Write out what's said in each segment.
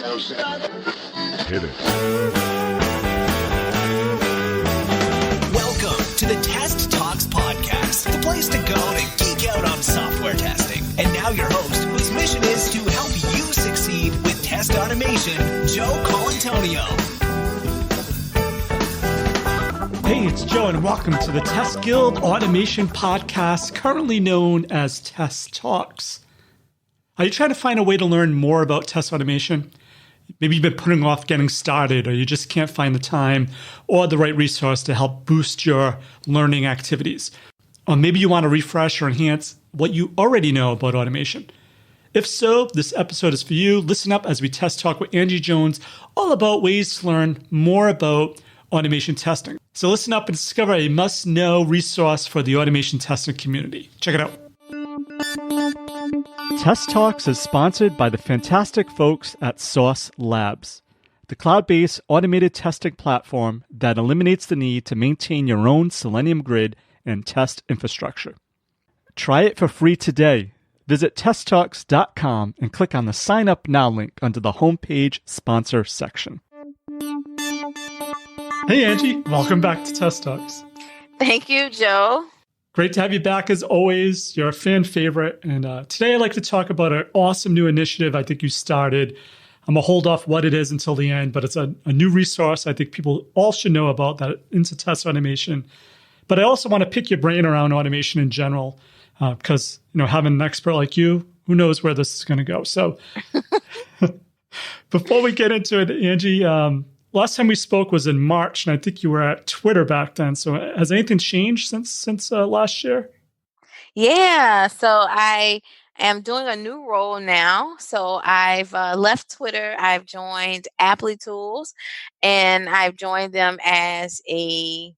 Hit it. Welcome to the Test Talks podcast, the place to go to geek out on software testing. And now your host, whose mission is to help you succeed with test automation, Joe Colantonio. Hey, it's Joe, and welcome to the Test Guild Automation Podcast, currently known as Test Talks. Are you trying to find a way to learn more about test automation? Maybe you've been putting off getting started, or you just can't find the time or the right resource to help boost your learning activities. Or maybe you want to refresh or enhance what you already know about automation. If so, this episode is for you. Listen up as we test talk with Angie Jones all about ways to learn more about automation testing. So listen up and discover a must-know resource for the automation testing community. Check it out. Test Talks is sponsored by the fantastic folks at Sauce Labs, the cloud-based automated testing platform that eliminates the need to maintain your own Selenium grid and test infrastructure. Try it for free today. Visit testtalks.com and click on the Sign Up Now link under the homepage sponsor section. Hey, Angie. Welcome back to Test Talks. Thank you, Joe. Great to have you back as always. You're a fan favorite. And today I'd like to talk about an awesome new initiative I think you started. I'm going to hold off what it is until the end, but it's a new resource I think people all should know about that into test automation. But I also want to pick your brain around automation in general because, having an expert like you, who knows where this is going to go. So before we get into it, Angie, last time we spoke was in March, and I think you were at Twitter back then. So has anything changed since last year? Yeah, so I am doing a new role now. So I've left Twitter. I've joined Applitools, and I've joined them as a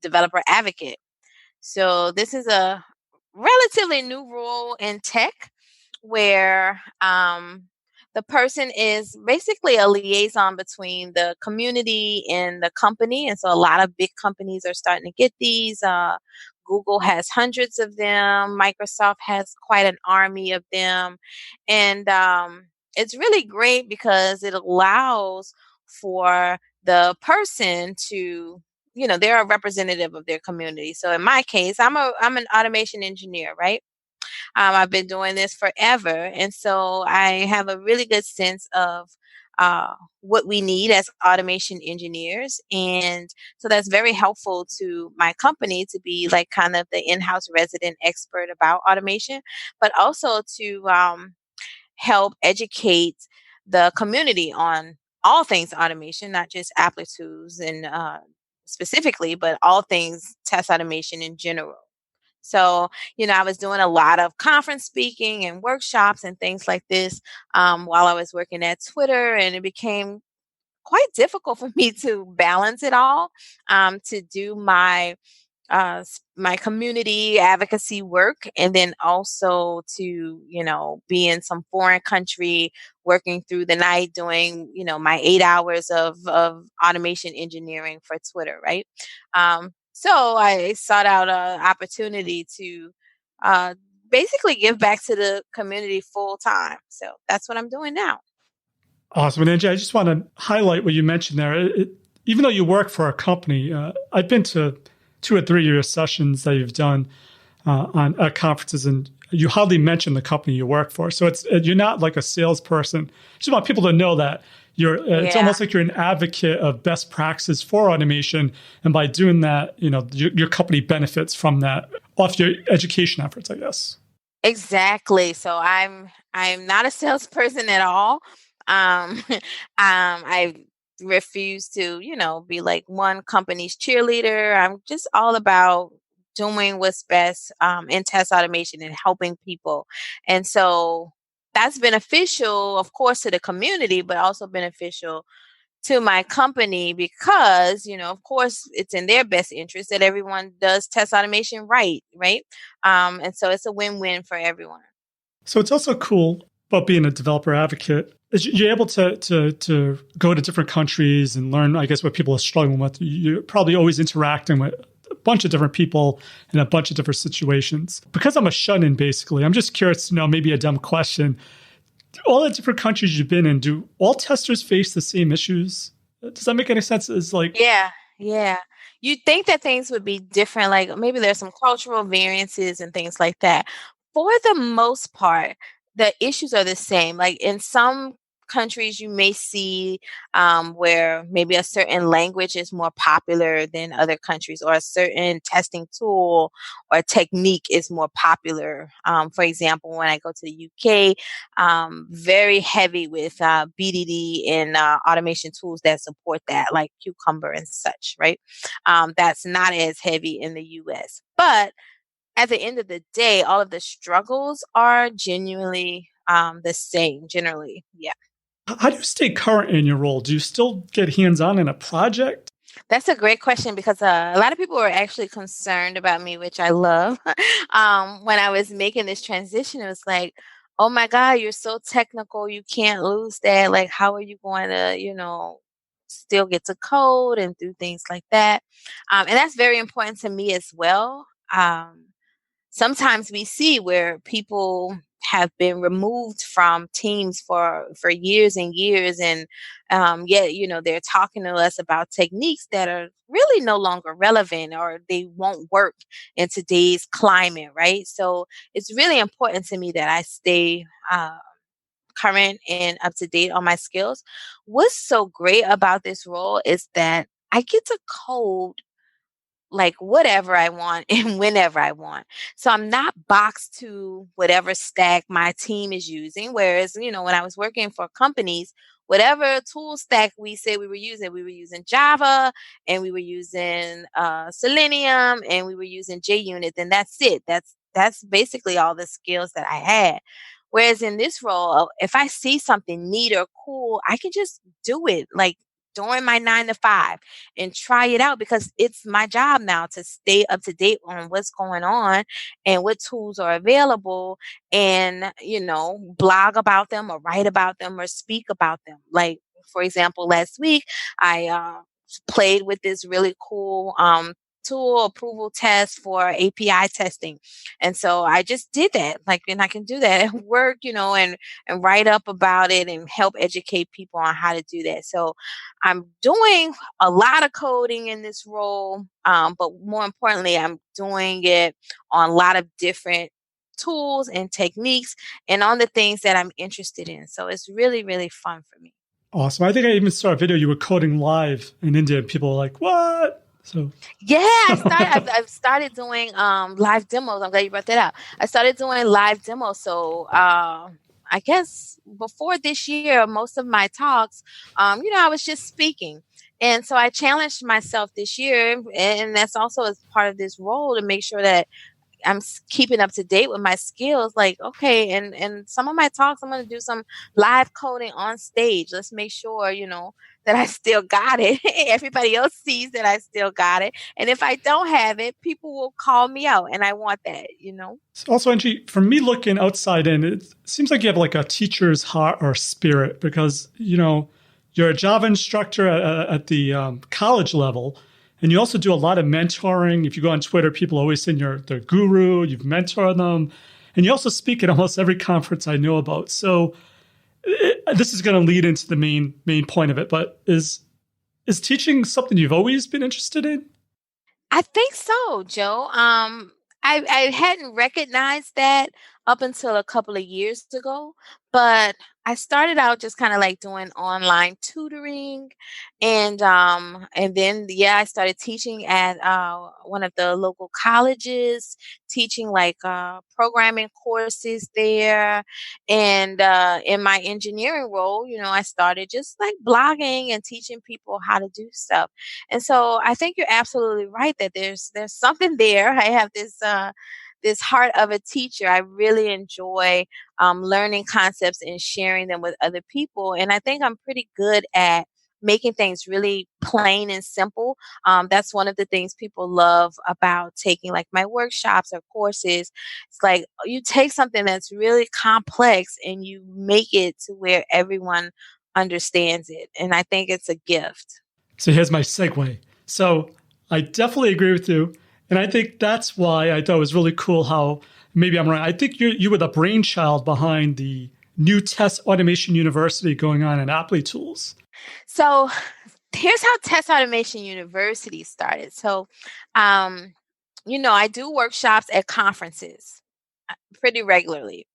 developer advocate. So this is a relatively new role in tech where the person is basically a liaison between the community and the company. And so a lot of big companies are starting to get these. Google has hundreds of them. Microsoft has quite an army of them. And it's really great because it allows for the person to, they're a representative of their community. So in my case, I'm an automation engineer, right? I've been doing this forever. And so I have a really good sense of what we need as automation engineers. And so that's very helpful to my company to be like kind of the in-house resident expert about automation, but also to help educate the community on all things automation, not just Applitools and specifically, but all things test automation in general. So, I was doing a lot of conference speaking and workshops and things like this while I was working at Twitter, and it became quite difficult for me to balance it all, to do my community advocacy work, and then also to, be in some foreign country working through the night doing, my 8 hours of automation engineering for Twitter, right? So I sought out an opportunity to basically give back to the community full time. So that's what I'm doing now. Awesome. And Angie, I just want to highlight what you mentioned there. Even though you work for a company, I've been to 2 or 3 year sessions that you've done at conferences, and you hardly mention the company you work for. So you're not like a salesperson. I just want people to know that. It's almost like you're an advocate of best practices for automation. And by doing that, your company benefits from that off your education efforts, I guess. Exactly. So I'm not a salesperson at all. I refuse to, be like one company's cheerleader. I'm just all about doing what's best in test automation and helping people. And so that's beneficial, of course, to the community, but also beneficial to my company because, of course, it's in their best interest that everyone does test automation right? And so it's a win-win for everyone. So it's also cool about being a developer advocate is you're able to go to different countries and learn, I guess, what people are struggling with. You're probably always interacting with a bunch of different people in a bunch of different situations. Because I'm a shut-in, basically, I'm just curious to know, maybe a dumb question. all the different countries you've been in, do all testers face the same issues? Does that make any sense? It's like, Yeah, yeah. You'd think that things would be different, like maybe there's some cultural variances and things like that. For the most part, the issues are the same. Like in some countries, you may see where maybe a certain language is more popular than other countries, or a certain testing tool or technique is more popular. For example, when I go to the UK, very heavy with BDD and automation tools that support that, like Cucumber and such, right? That's not as heavy in the US. But at the end of the day, all of the struggles are genuinely the same, generally. Yeah. how do you stay current in your role? Do you still get hands-on in a project? That's a great question because a lot of people were actually concerned about me, which I love. When I was making this transition, it was like, oh my God, you're so technical. You can't lose that. Like, how are you going to, still get to code and do things like that? And that's very important to me as well. Sometimes we see where people have been removed from teams for years and years, and yet they're talking to us about techniques that are really no longer relevant, or they won't work in today's climate, right? So it's really important to me that I stay current and up to date on my skills. What's so great about this role is that I get to code like whatever I want and whenever I want. So I'm not boxed to whatever stack my team is using. Whereas, when I was working for companies, whatever tool stack we said we were using Java, and we were using Selenium, and we were using JUnit, and that's it. That's basically all the skills that I had. Whereas in this role, if I see something neat or cool, I can just do it. Like during my 9 to 5 and try it out, because it's my job now to stay up to date on what's going on and what tools are available, and, blog about them or write about them or speak about them. Like, for example, last week I played with this really cool tool approval test for API testing. And so I just did that. Like, and I can do that at work, and write up about it and help educate people on how to do that. So I'm doing a lot of coding in this role, but more importantly, I'm doing it on a lot of different tools and techniques and on the things that I'm interested in. So it's really, really fun for me. Awesome. I think I even saw a video you were coding live in India, and people were like, what? So Yeah, I've started doing live demos. I'm glad you brought that up. I started doing live demos. So I guess before this year, most of my talks, I was just speaking. And so I challenged myself this year, and that's also as part of this role, to make sure that I'm keeping up to date with my skills. Like, okay, and some of my talks, I'm going to do some live coding on stage. Let's make sure, that I still got it. Everybody else sees that I still got it. And if I don't have it, people will call me out, and I want that. Also, Angie, for me looking outside in, it seems like you have like a teacher's heart or spirit, because, you're a Java instructor at the college level, and you also do a lot of mentoring. If you go on Twitter, people always say you're their guru, you've mentored them, and you also speak at almost every conference I know about. So this is going to lead into the main point of it, but is teaching something you've always been interested in? I think so, Joe. I hadn't recognized that up until a couple of years ago, but I started out just kind of like doing online tutoring, and then I started teaching at one of the local colleges, teaching like programming courses there, and in my engineering role, I started just like blogging and teaching people how to do stuff. And so I think you're absolutely right that there's something there. I have this heart of a teacher. I really enjoy learning concepts and sharing them with other people. And I think I'm pretty good at making things really plain and simple. That's one of the things people love about taking like my workshops or courses. It's like you take something that's really complex and you make it to where everyone understands it. And I think it's a gift. So here's my segue. So I definitely agree with you. And I think that's why I thought it was really cool how, maybe I'm right, I think you were the brainchild behind the new test automation university going on at Apply Tools? So here's how Test Automation University started. So, I do workshops at conferences pretty regularly.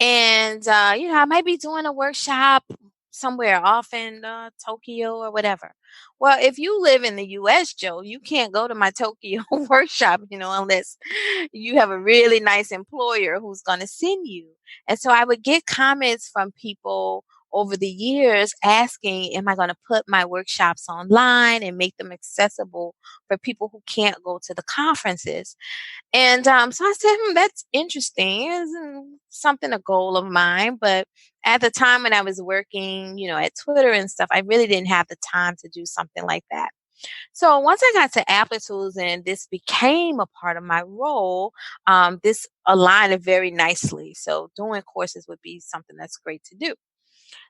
And, I might be doing a workshop somewhere off in Tokyo or whatever. Well, if you live in the US, Joe, you can't go to my Tokyo workshop, unless you have a really nice employer who's going to send you. And so I would get comments from people over the years asking, am I going to put my workshops online and make them accessible for people who can't go to the conferences? And so I said, that's interesting. It's something, a goal of mine. But at the time when I was working, at Twitter and stuff, I really didn't have the time to do something like that. So once I got to Apple Tools and this became a part of my role, this aligned very nicely. So doing courses would be something that's great to do.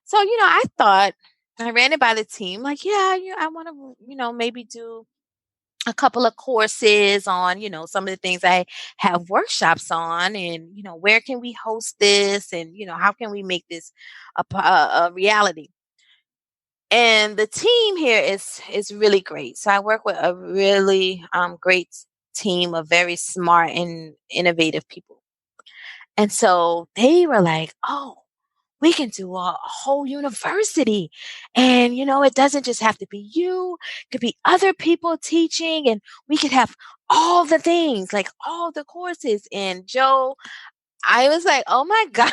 So, I thought, I ran it by the team, like, I want to, maybe do a couple of courses on, some of the things I have workshops on, and, where can we host this, and, how can we make this a reality? And the team here is really great. So I work with a really great team of very smart and innovative people. And so they were like, oh, we can do a whole university. And, it doesn't just have to be you, it could be other people teaching, and we could have all the things, like all the courses. And Joe, I was like, oh my God,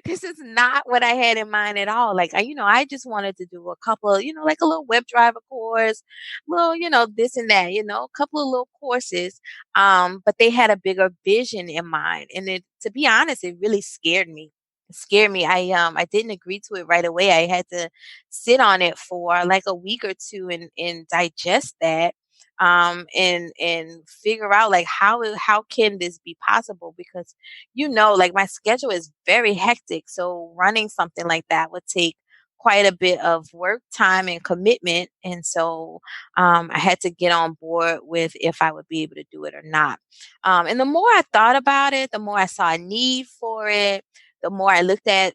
this is not what I had in mind at all. Like, I just wanted to do a couple, like a little web driver course, little, this and that, a couple of little courses. But they had a bigger vision in mind. And to be honest, it really scared me. It scared me. I didn't agree to it right away. I had to sit on it for like a week or two and digest that. And figure out like how can this be possible, because like my schedule is very hectic, so running something like that would take quite a bit of work time and commitment. And so I had to get on board with if I would be able to do it or not. And the more I thought about it, the more I saw a need for it, the more I looked at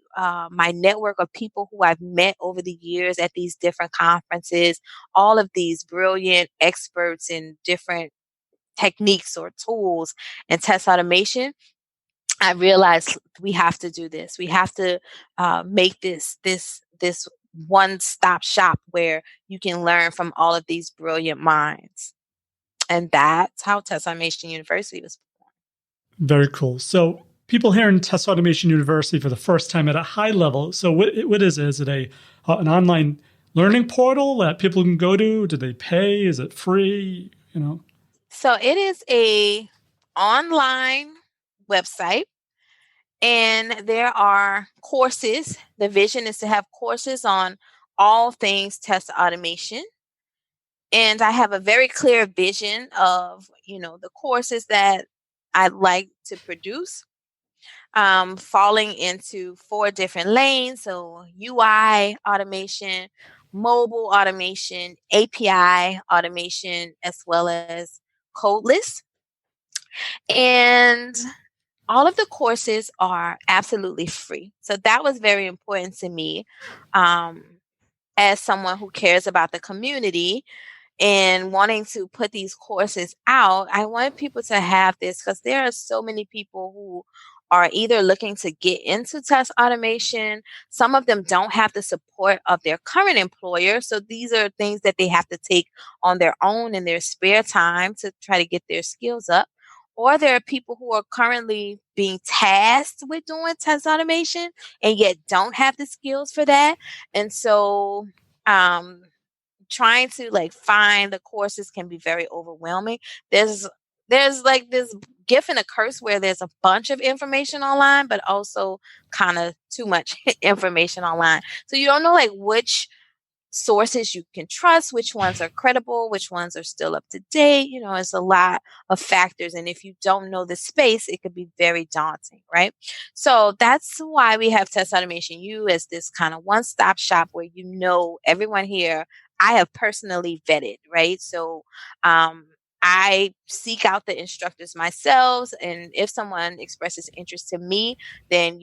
my network of people who I've met over the years at these different conferences, all of these brilliant experts in different techniques or tools and test automation. I realized we have to do this. We have to make this one-stop shop where you can learn from all of these brilliant minds. And that's how Test Automation University was born. Very cool. So people here in Test Automation University for the first time at a high level. So what is it? Is it an online learning portal that people can go to? Do they pay? Is it free? So it is a online website, and there are courses. The vision is to have courses on all things test automation. And I have a very clear vision of, the courses that I'd like to produce, falling into 4 different lanes. So UI automation, mobile automation, API automation, as well as codeless. And all of the courses are absolutely free. So that was very important to me, as someone who cares about the community and wanting to put these courses out. I want people to have this because there are so many people who are either looking to get into test automation. Some of them don't have the support of their current employer. So these are things that they have to take on their own in their spare time to try to get their skills up. Or there are people who are currently being tasked with doing test automation and yet don't have the skills for that. And so, trying to like find the courses can be very overwhelming. There's like this gift and a curse where there's a bunch of information online, but also kind of too much information online. So you don't know like which sources you can trust, which ones are credible, which ones are still up to date. It's a lot of factors. And if you don't know the space, it could be very daunting, right? So that's why we have Test Automation U as this kind of one-stop shop where everyone here I have personally vetted, right? So I seek out the instructors myself. And if someone expresses interest to me, then,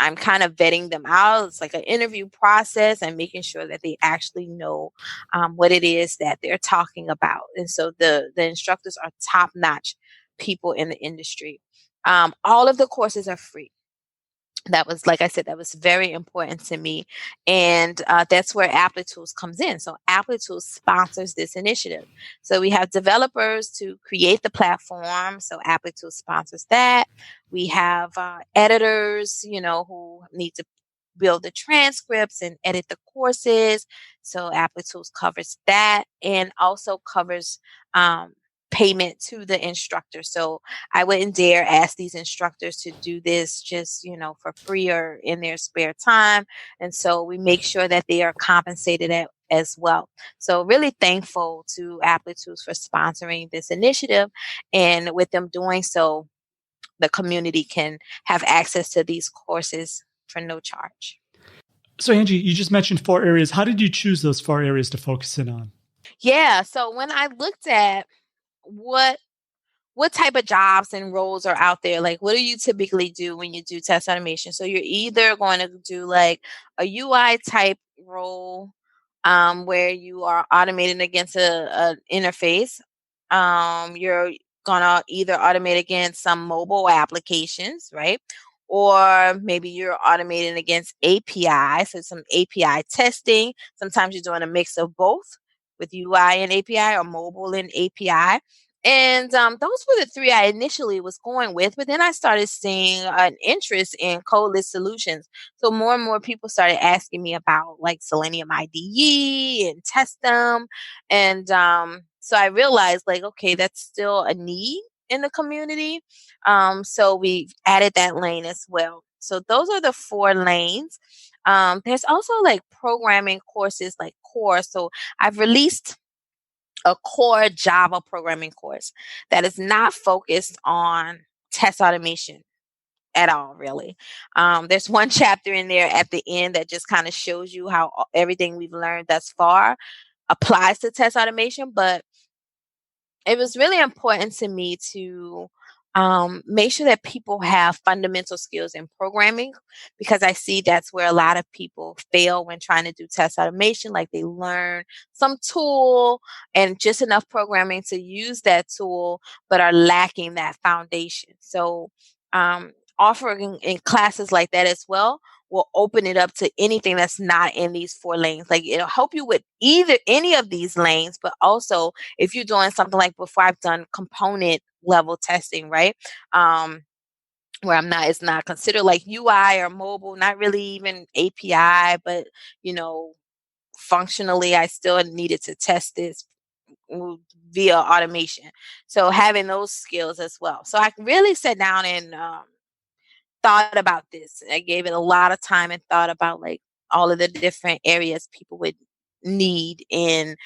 I'm kind of vetting them out. It's like an interview process and making sure that they actually know what it is that they're talking about. And so the instructors are top notch people in the industry. All of the courses are free. That was, like I said, that was very important to me. And that's where Tools comes in. So Tools sponsors this initiative. So we have developers to create the platform. So Tools sponsors that. We have editors, who need to build the transcripts and edit the courses. So Tools covers that and also covers payment to the instructor. So I wouldn't dare ask these instructors to do this just, for free or in their spare time. And so we make sure that they are compensated as well. So really thankful to Tools for sponsoring this initiative. And with them doing so, the community can have access to these courses for no charge. So Angie, you just mentioned 4 areas. How did you choose those 4 areas to focus in on? Yeah. So when I looked at what type of jobs and roles are out there, like what do you typically do when you do test automation? So you're either going to do like a UI type role, where you are automating against a interface. You're gonna either automate against some mobile applications, right? Or maybe you're automating against API, so some API testing. Sometimes you're doing a mix of both with UI and API or mobile and API. And those were the 3 I initially was going with, but then I started seeing an interest in codeless solutions. So more and more people started asking me about like Selenium IDE and test them. And so I realized like, okay, that's still a need in the community. So we added that lane as well. So those are the 4 lanes. There's also like programming courses like core. So I've released a core Java programming course that is not focused on test automation at all, really. There's one chapter in there at the end that just kind of shows you how everything we've learned thus far applies to test automation, but it was really important to me to make sure that people have fundamental skills in programming, because I see that's where a lot of people fail when trying to do test automation. Like they learn some tool and just enough programming to use that tool, but are lacking that foundation. So offering in classes like that as well will open it up to anything that's not in these 4 lanes. Like it'll help you with either any of these lanes, but also if you're doing something like before, I've done component level testing, right? Where it's not considered like UI or mobile, not really even API, but functionally, I still needed to test this via automation. So having those skills as well. So I really sat down and thought about this. I gave it a lot of time and thought about like all of the different areas people would need, and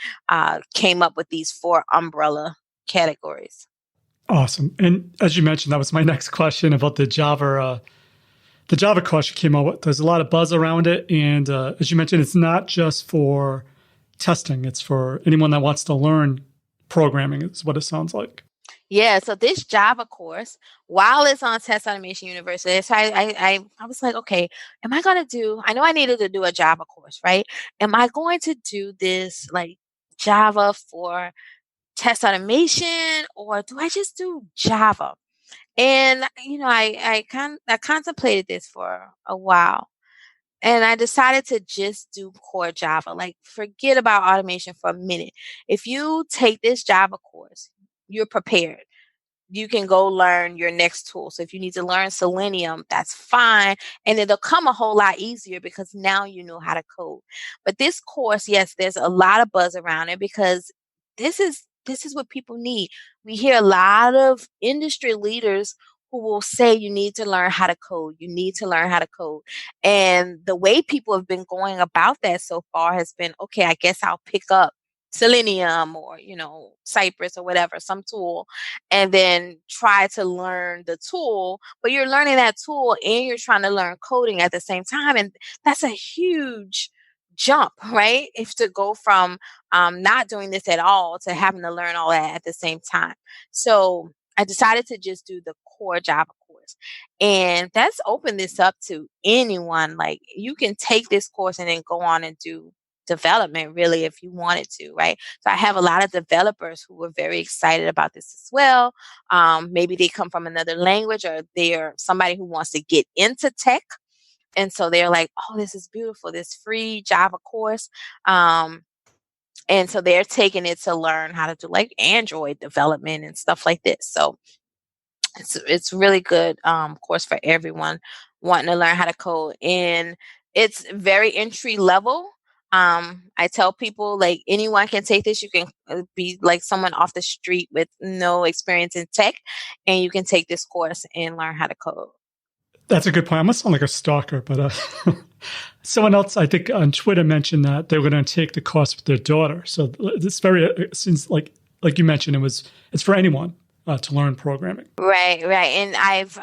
came up with these 4 umbrella categories. Awesome. And as you mentioned, that was my next question about the Java. The Java question came out. There's a lot of buzz around it, and as you mentioned, it's not just for testing; it's for anyone that wants to learn programming. Is what it sounds like. Yeah, so this Java course, while it's on Test Automation University, so I was like, okay, I know I needed to do a Java course, right? Am I going to do this like Java for test automation, or do I just do Java? And I contemplated this for a while, and I decided to just do core Java. Like forget about automation for a minute. If you take this Java course, you're prepared. You can go learn your next tool. So if you need to learn Selenium, that's fine. And it'll come a whole lot easier because now you know how to code. But this course, yes, there's a lot of buzz around it because this is what people need. We hear a lot of industry leaders who will say you need to learn how to code. You need to learn how to code. And the way people have been going about that so far has been, okay, I guess I'll pick up Selenium or, Cypress or whatever, some tool, and then try to learn the tool. But you're learning that tool and you're trying to learn coding at the same time. And that's a huge jump, right? If to go from not doing this at all to having to learn all that at the same time. So I decided to just do the core Java course. And that's opened this up to anyone. Like, you can take this course and then go on and do development really if you wanted to, right? So I have a lot of developers who are very excited about this as well. Maybe they come from another language, or they're somebody who wants to get into tech. And so they're like, oh, this is beautiful, this free Java course. And so they're taking it to learn how to do like Android development and stuff like this. So it's really good course for everyone wanting to learn how to code, and it's very entry level. I tell people, like, anyone can take this. You can be like someone off the street with no experience in tech, and you can take this course and learn how to code. That's a good point. I must sound like a stalker, but someone else, I think, on Twitter mentioned that they were going to take the course with their daughter. So it's very, since like you mentioned, it's for anyone to learn programming. Right. And I've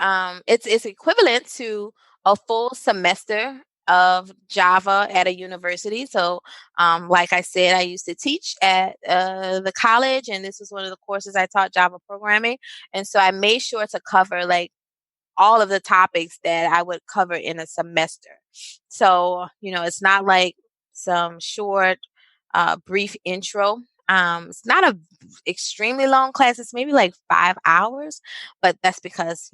it's equivalent to a full semester of Java at a university. So, like I said, I used to teach at the college, and this was one of the courses I taught, Java programming. And so I made sure to cover like all of the topics that I would cover in a semester. So, it's not like some short, brief intro. It's not a extremely long class. It's maybe like 5 hours, but that's because,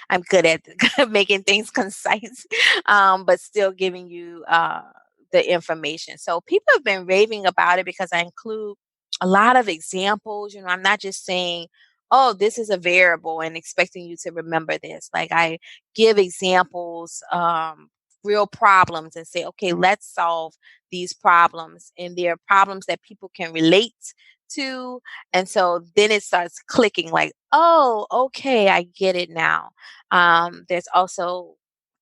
I'm good at making things concise, but still giving you the information. So people have been raving about it because I include a lot of examples. I'm not just saying, oh, this is a variable and expecting you to remember this. Like, I give examples, real problems, and say, okay, let's solve these problems. And they're problems that people can relate to. And so then it starts clicking, like, oh, okay, I get it now. There's also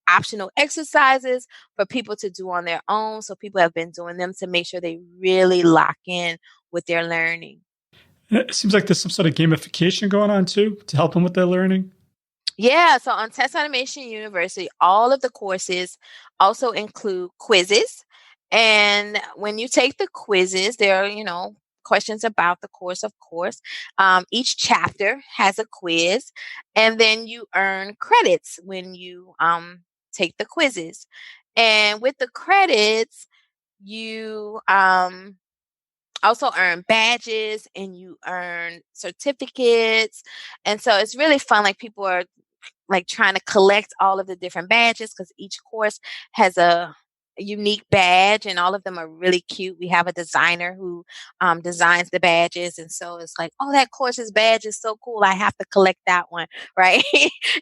optional exercises for people to do on their own. So people have been doing them to make sure they really lock in with their learning. It seems like there's some sort of gamification going on too to help them with their learning. Yeah, so on Test Automation University, all of the courses also include quizzes. And when you take the quizzes, there are, questions about the course, of course. Each chapter has a quiz, and then you earn credits when you take the quizzes. And with the credits, you also earn badges, and you earn certificates. And so it's really fun. Like, people are like trying to collect all of the different badges, because each course has a unique badge, and all of them are really cute. We have a designer who designs the badges, and so it's like, oh, that course's badge is so cool, I have to collect that one, right?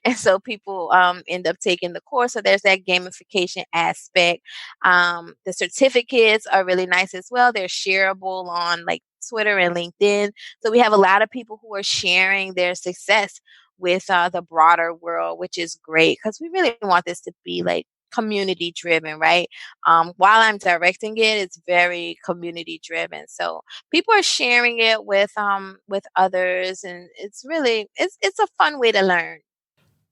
And so people end up taking the course. So there's that gamification aspect. The certificates are really nice as well. They're shareable on like Twitter and LinkedIn. So we have a lot of people who are sharing their success with the broader world, which is great, because we really want this to be like community driven, right? While I'm directing it, it's very community driven. So people are sharing it with others, and it's really it's a fun way to learn.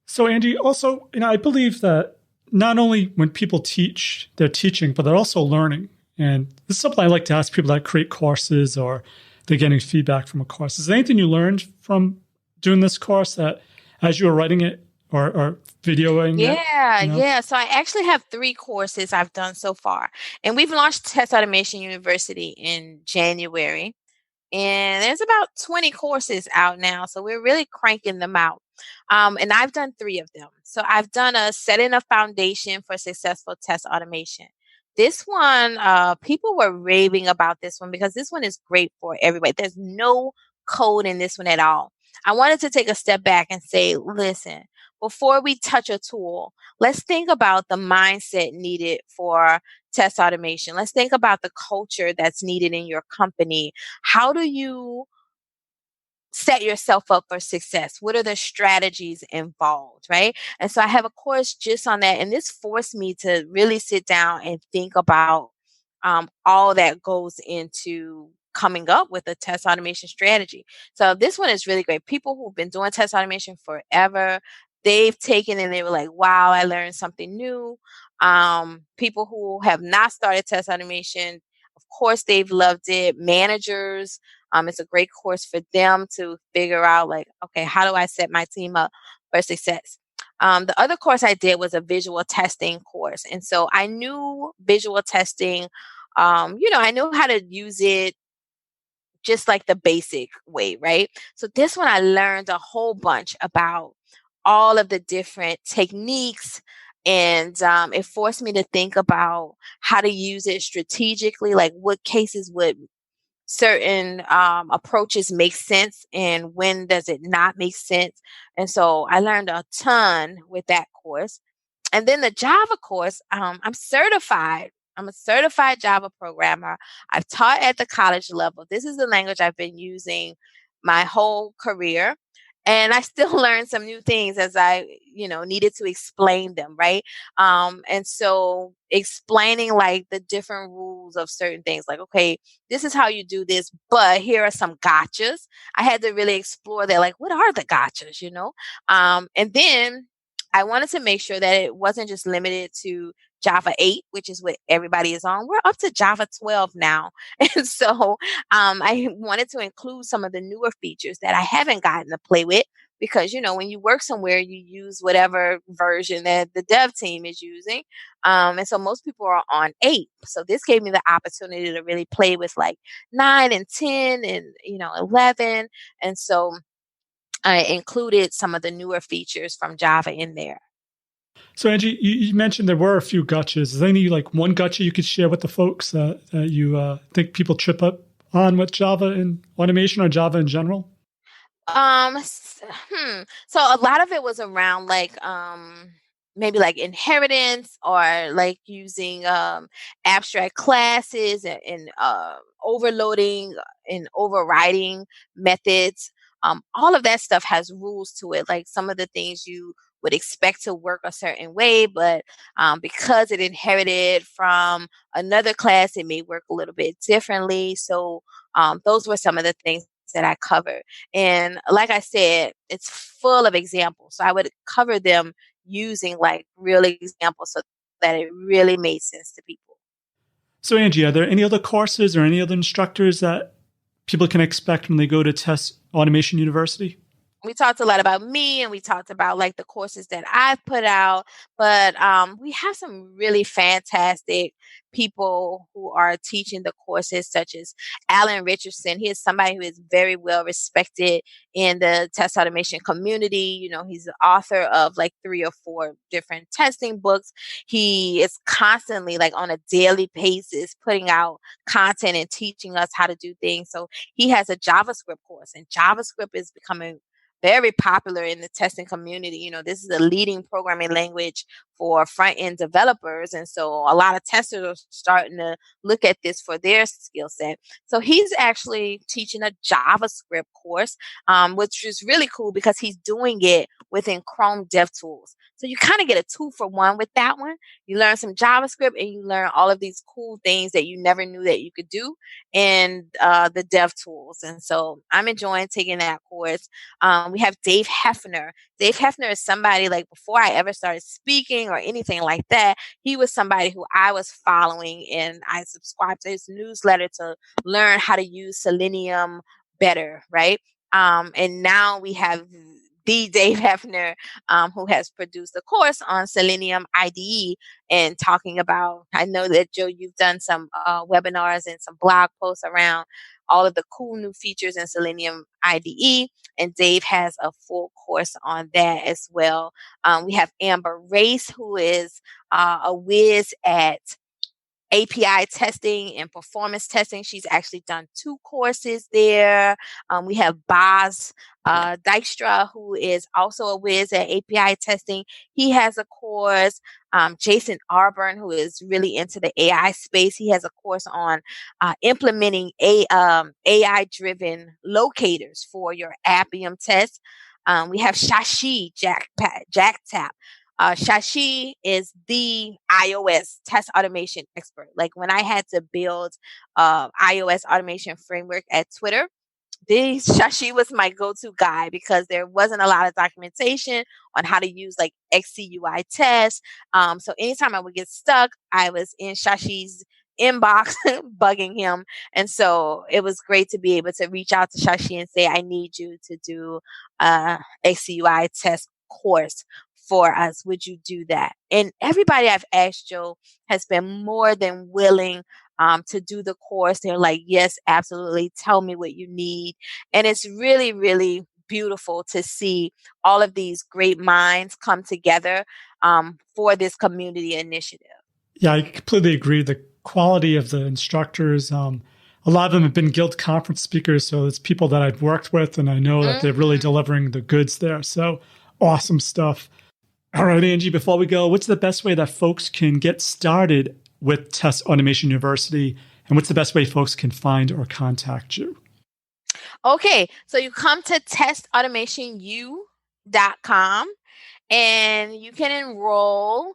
So Angie, also, I believe that not only when people teach, they're teaching, but they're also learning. And this is something I like to ask people that create courses or they're getting feedback from a course. Is there anything you learned from doing this course that as you were writing it or videoing it? Yeah. So I actually have 3 courses I've done so far. And we've launched Test Automation University in January. And there's about 20 courses out now. So we're really cranking them out. And I've done 3 of them. So I've done a setting a foundation for successful test automation. This one, people were raving about this one because this one is great for everybody. There's no code in this one at all. I wanted to take a step back and say, listen, before we touch a tool, let's think about the mindset needed for test automation. Let's think about the culture that's needed in your company. How do you set yourself up for success? What are the strategies involved, right? And so I have a course just on that. And this forced me to really sit down and think about all that goes into coming up with a test automation strategy. So this one is really great. People who've been doing test automation forever, they've taken and they were like, wow, I learned something new. People who have not started test automation, of course, they've loved it. Managers, It's a great course for them to figure out, like, okay, how do I set my team up for success? The other course I did was a visual testing course. And so I knew visual testing, I knew how to use it just like the basic way, right? So this one I learned a whole bunch about all of the different techniques, and it forced me to think about how to use it strategically, like what cases would certain approaches make sense and when does it not make sense. And so I learned a ton with that course. And then the Java course, I'm certified. I'm a certified Java programmer. I've taught at the college level. This is the language I've been using my whole career. And I still learn some new things as I, needed to explain them, right? And so explaining like the different rules of certain things, like, okay, this is how you do this, but here are some gotchas. I had to really explore that, like, what are the gotchas? And then I wanted to make sure that it wasn't just limited to Java 8, which is what everybody is on. We're up to Java 12 now. And so I wanted to include some of the newer features that I haven't gotten to play with because, when you work somewhere, you use whatever version that the dev team is using. And so most people are on 8. So this gave me the opportunity to really play with like 9 and 10 and, 11. And so I included some of the newer features from Java in there. So Angie, you mentioned there were a few gotchas. Is there any like one gotcha you could share with the folks that you think people trip up on with Java and automation or Java in general? Um, s- So a lot of it was around like maybe like inheritance or like using abstract classes and overloading and overriding methods. All of that stuff has rules to it. Like some of the things you would expect to work a certain way, but because it inherited from another class, it may work a little bit differently. So those were some of the things that I covered. And like I said, it's full of examples. So I would cover them using like real examples so that it really made sense to people. So Angie, are there any other courses or any other instructors that people can expect when they go to Test Automation University? We talked a lot about me and we talked about like the courses that I've put out, but we have some really fantastic people who are teaching the courses, such as Alan Richardson. He is somebody who is very well respected in the test automation community. He's the author of like 3 or 4 different testing books. He is constantly like on a daily basis putting out content and teaching us how to do things. So he has a JavaScript course, and JavaScript is becoming very popular in the testing community. This is a leading programming language for front end developers. And so a lot of testers are starting to look at this for their skill set. So he's actually teaching a JavaScript course, which is really cool because he's doing it within Chrome DevTools. So you kind of get a 2-for-1 with that one. You learn some JavaScript and you learn all of these cool things that you never knew that you could do in the DevTools. And so I'm enjoying taking that course. We have Dave Hefner. Dave Hefner is somebody like before I ever started speaking or anything like that, he was somebody who I was following and I subscribed to his newsletter to learn how to use Selenium better, right? And now we have the Dave Hefner, who has produced a course on Selenium IDE and talking about, I know that Joe, you've done some webinars and some blog posts around all of the cool new features in Selenium IDE, and Dave has a full course on that as well. We have Amber Race, who is a whiz at API testing and performance testing. She's actually done 2 courses there. We have Boz Dykstra, who is also a whiz at API testing. He has a course. Jason Arburn, who is really into the AI space, he has a course on implementing AI-driven locators for your Appium test. We have Shashi Jagtap. Shashi is the iOS test automation expert. Like when I had to build iOS automation framework at Twitter, Shashi was my go-to guy because there wasn't a lot of documentation on how to use like XCUI tests. So anytime I would get stuck, I was in Shashi's inbox bugging him. And so it was great to be able to reach out to Shashi and say, I need you to do a CUI test course for us. Would you do that? And everybody I've asked, Joe, has been more than willing to do the course. They're like, yes, absolutely. Tell me what you need. And it's really, really beautiful to see all of these great minds come together for this community initiative. Yeah, I completely agree. The quality of the instructors, a lot of them have been Guild conference speakers, so it's people that I've worked with, and I know that they're really delivering the goods there. So awesome stuff. All right, Angie, before we go, what's the best way that folks can get started with Test Automation University, and what's the best way folks can find or contact you? Okay, so you come to testautomationu.com and you can enroll.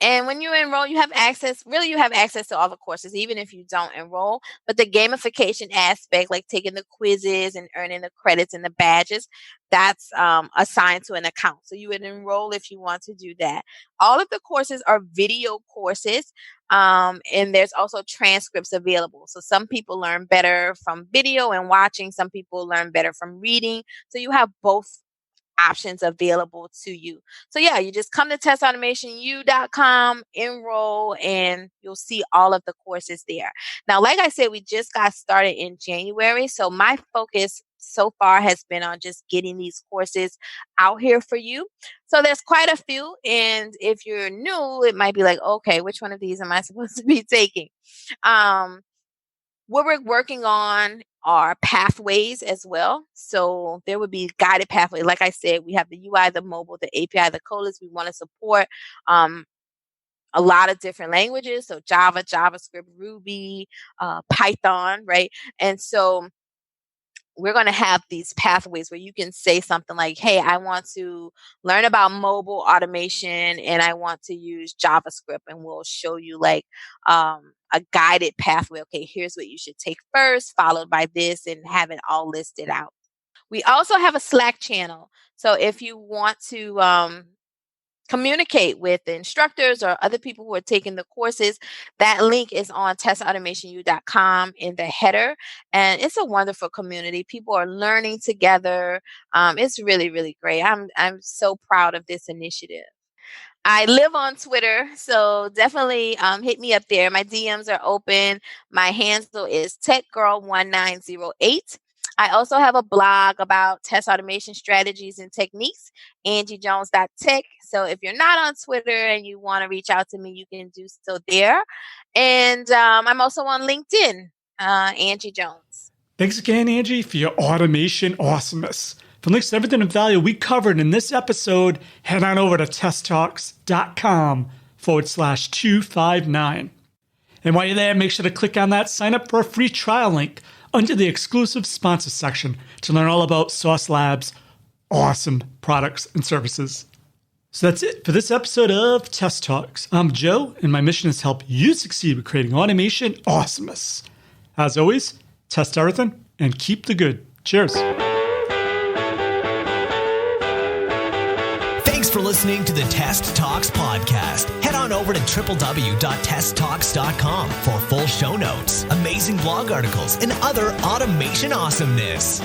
And when you enroll, you have access to all the courses, even if you don't enroll. But the gamification aspect, like taking the quizzes and earning the credits and the badges, that's assigned to an account. So you would enroll if you want to do that. All of the courses are video courses, and there's also transcripts available. So some people learn better from video and watching. Some people learn better from reading. So you have both options available to you. So yeah, you just come to testautomationu.com, enroll, and you'll see all of the courses there. Now, like I said, we just got started in January. So my focus so far has been on just getting these courses out here for you. So there's quite a few. And if you're new, it might be like, okay, which one of these am I supposed to be taking? What we're working on are pathways as well. So there would be guided pathways. Like I said, we have the UI, the mobile, the API, the codeless. We want to support a lot of different languages. So Java, JavaScript, Ruby, Python, right? And so we're going to have these pathways where you can say something like, hey, I want to learn about mobile automation and I want to use JavaScript, and we'll show you like a guided pathway. Okay, here's what you should take first, followed by this, and have it all listed out. We also have a Slack channel. So if you want to communicate with the instructors or other people who are taking the courses, that link is on testautomationu.com in the header. And it's a wonderful community. People are learning together. It's really, really great. I'm so proud of this initiative. I live on Twitter, so definitely hit me up there. My DMs are open. My handle is TechGirl1908. I also have a blog about test automation strategies and techniques, angiejones.tech. So if you're not on Twitter and you want to reach out to me, you can do so there. And I'm also on LinkedIn, Angie Jones. Thanks again, Angie, for your automation awesomeness. For links to everything of value we covered in this episode, head on over to testtalks.com/259. And while you're there, make sure to click on that sign up for a free trial link under the exclusive sponsor section to learn all about Sauce Labs' awesome products and services. So that's it for this episode of Test Talks. I'm Joe, and my mission is to help you succeed with creating automation awesomeness. As always, test everything and keep the good. Cheers. Thanks for listening to the Test Talks podcast. Head on over to www.testtalks.com for full show notes, amazing blog articles, and other automation awesomeness.